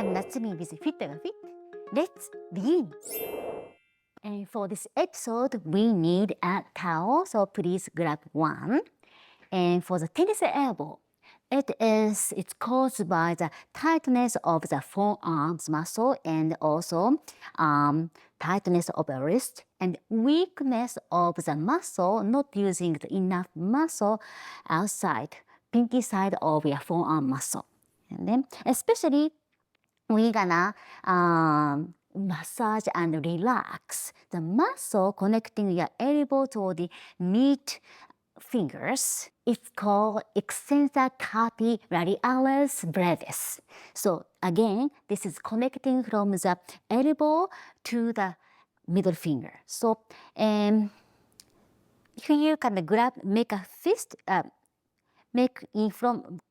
I'm Natsumi with fitYOGAfit. Let's begin. And for this episode, we need a towel, so please grab one. And for the tennis elbow, it's caused by the tightness of the forearms muscle and also tightness of the wrist and weakness of the muscle, not using enough muscle outside, pinky side of your forearm muscle. And then especially we're gonna massage and relax the muscle connecting your elbow to the mid fingers. It's called extensor carpi radialis brevis. So again, this is connecting from the elbow to the middle finger. So if you can grab, make a fist, make in front,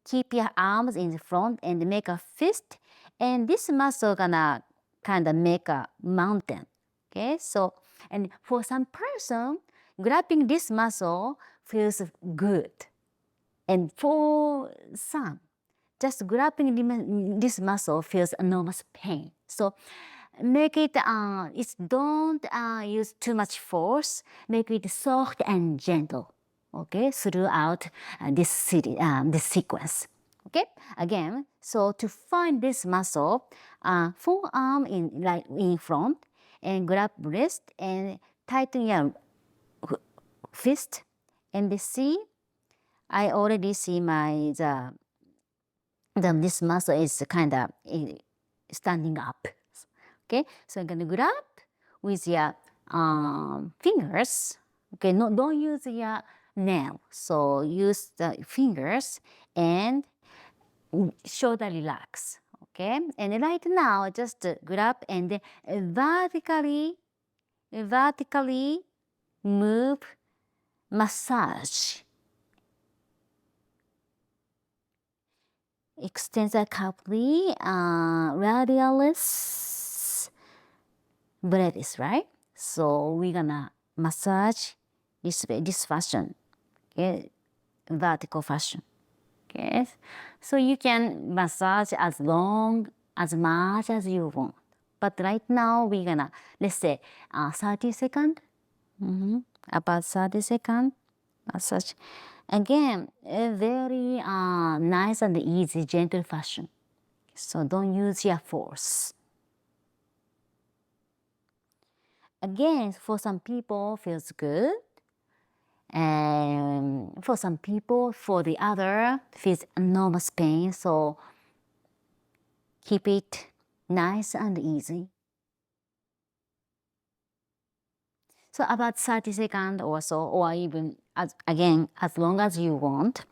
keep your arms in the front and make a fist, and this muscle gonna kind of make a mountain. Okay, so and for some person, grabbing this muscle feels good, and for some, just grabbing this muscle feels enormous pain. So make it, don't use too much force. Make it soft and gentle. Okay, throughout this sequence. Okay, again, so to find this muscle, forearm in front, and grab wrist and tighten your fist, and see. I already see this muscle is kind of standing up. Okay, so I'm gonna grab with your fingers. Okay, no, don't use your nail. So use the fingers and shoulder relax. Okay, and right now just grab and then vertically move, massage. Extensor carpi radialis brevis, right? So we're gonna massage this way, this fashion, okay, vertical fashion. Okay, so you can massage as much as you want. But right now we're gonna, let's say 30 seconds, about 30 seconds massage. Again, a very nice and easy, gentle fashion. So don't use your force. Again, for some people feels good. And for some people, for the other, feels enormous pain. So keep it nice and easy. So about 30 seconds or so, or even as long as you want.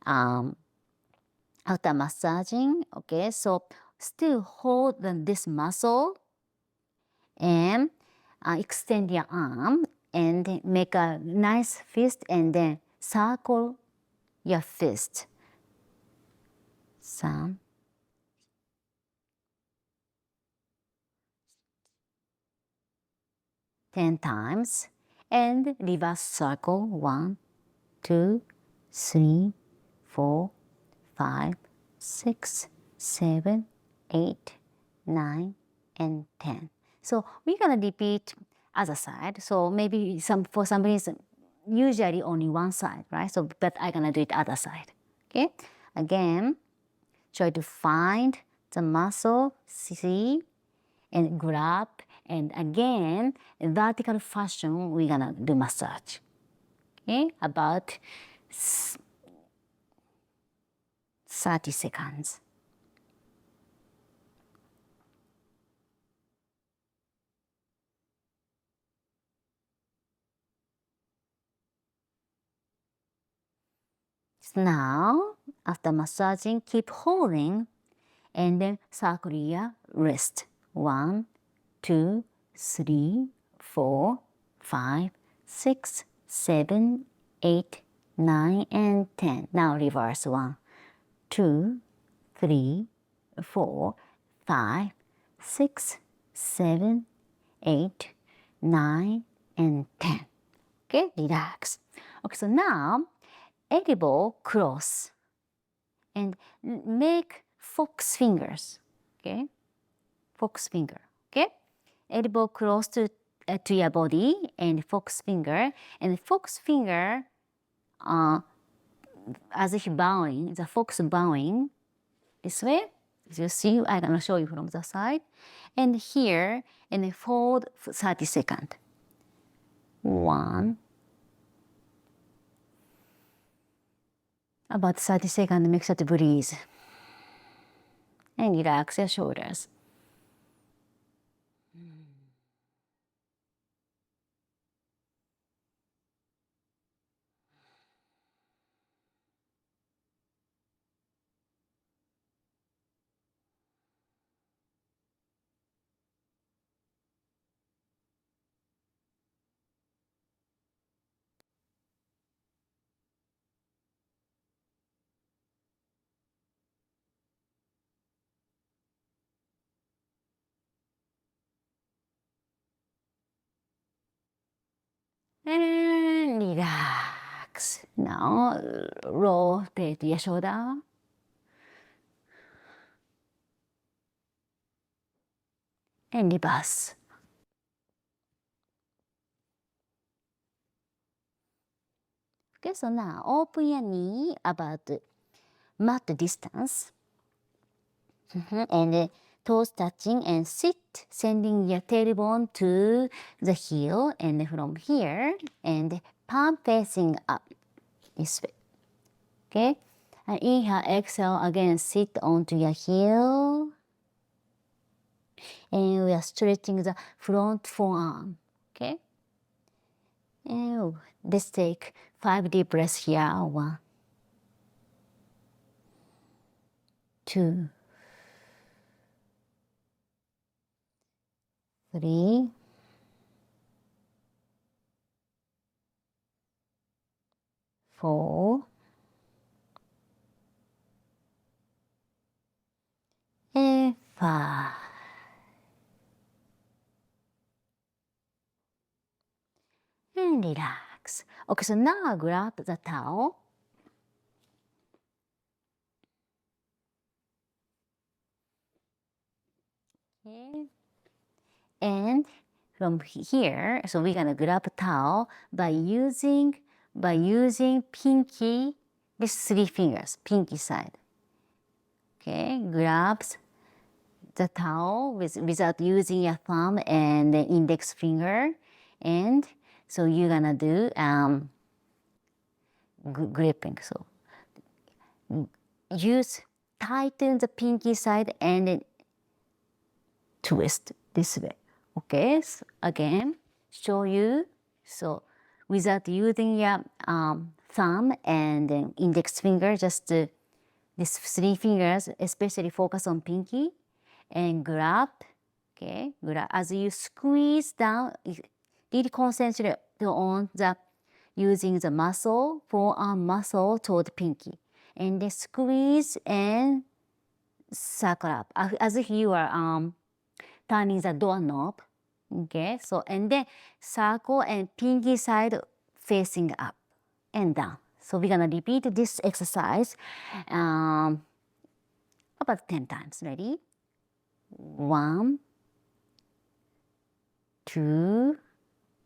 After massaging, okay, so still hold this muscle and extend your arm and make a nice fist and then circle your fist. 3, 10 times and reverse circle 1, 2, 3, 4, 5, 6, 7, 8, 9, and 10. So we're gonna repeat other side. So maybe for some reason, usually only one side, right? So but I'm gonna do it other side. Okay. Again, try to find the muscle, see, and grab. And again, in vertical fashion, we're gonna do massage. Okay, about 30 seconds. So now, after massaging, keep holding and then circle your wrist. 1, 2, 3, 4, 5, 6, 7, 8, 9, and 10. Now reverse. 1, 2, 3, 4, 5, 6, 7, 8, 9, and 10. Okay, relax. Okay, so now elbow cross and make fox fingers. Okay, fox finger. Okay, elbow close to your body and fox finger. And fox finger, as if bowing, the fox bowing this way. As you see, I'm gonna show you from the side. And here, and then hold for 30 seconds. 1. About 30 seconds, make sure to breathe. And relax your shoulders. And relax. Now rotate your shoulder. And reverse. Okay, so now open your knee about mat distance. And toes touching and sit, sending your tailbone to the heel, and from here, and palm facing up this way. Okay? And inhale, exhale, again, sit onto your heel. And we are stretching the front forearm. Okay? And let's take 5 deep breaths here. 1, 2, 3, 4, and 5. And relax. Okay, so now grab the towel. Okay. And from here, so we're gonna grab a towel by using pinky, these 3 fingers, pinky side. Okay, grabs the towel without using your thumb and the index finger. And so you're gonna do gripping. So tighten the pinky side and then twist this way. Okay, so again, show you. So without using your thumb and then index finger, just these 3 fingers, especially focus on pinky and grab. Okay, grab as you squeeze down. Really concentrate on using the muscle, forearm muscle toward pinky, and then squeeze and circle up as if you are turning the doorknob. Okay, so and then circle and pinky side facing up and down. So we're gonna repeat this exercise about 10 times. Ready? 1, 2,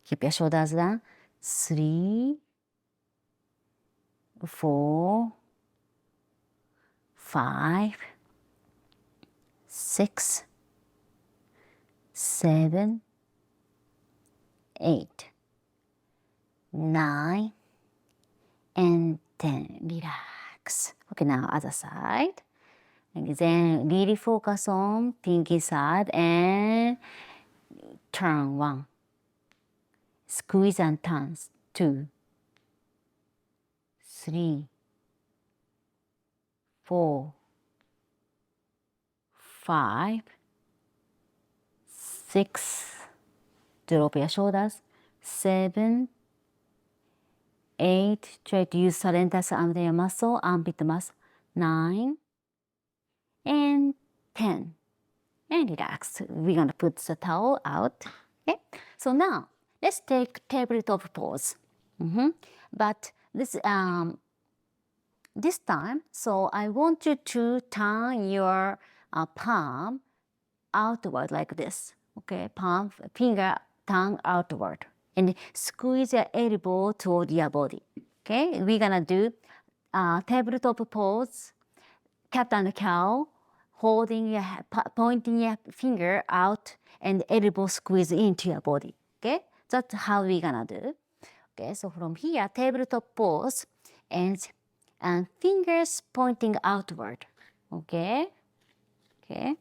keep your shoulders down. 3, 4, 5, 6, 7, 8, 9, and 10. Relax. Okay, now other side. And then really focus on pinky side and turn 1. Squeeze and turn 2, 3, 4, 5, 6, drop your shoulders, 7, 8, try to use surrender under your muscle, armpit muscle, 9, and 10. And relax. We're gonna put the towel out. Okay. So now let's take tabletop pose. But this this time, so I want you to turn your palm outward like this. Okay, palm, finger turn outward. And squeeze your elbow toward your body. Okay, we're gonna do tabletop pose, cat and cow, holding your, pointing your finger out and elbow squeeze into your body. Okay, that's how we're gonna do. Okay, so from here, tabletop pose and fingers pointing outward. Okay, okay.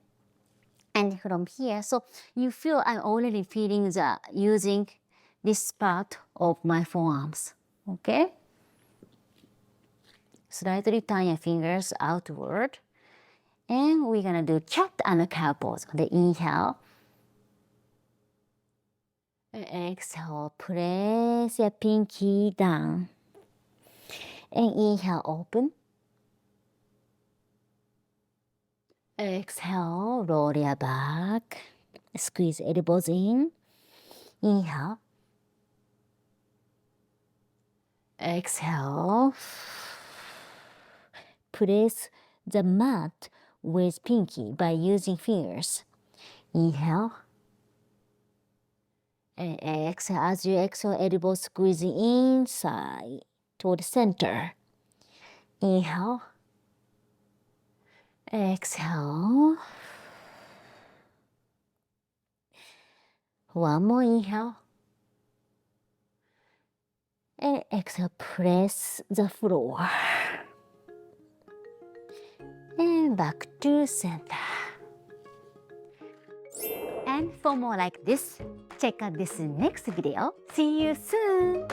And from here, so you feel I'm already feeling the using this part of my forearms. Okay. Slightly turn your fingers outward. And we're gonna do cat and cow pose. On the inhale. And exhale, press your pinky down. And inhale, open. Exhale, roll your back. Squeeze elbows in. Inhale. Exhale. Press the mat with pinky by using fingers. Inhale. And exhale. As you exhale, elbow squeezing inside toward the center. Inhale. Exhale. One more inhale. And exhale, press the floor. And back to center. And for more like this, check out this next video. See you soon!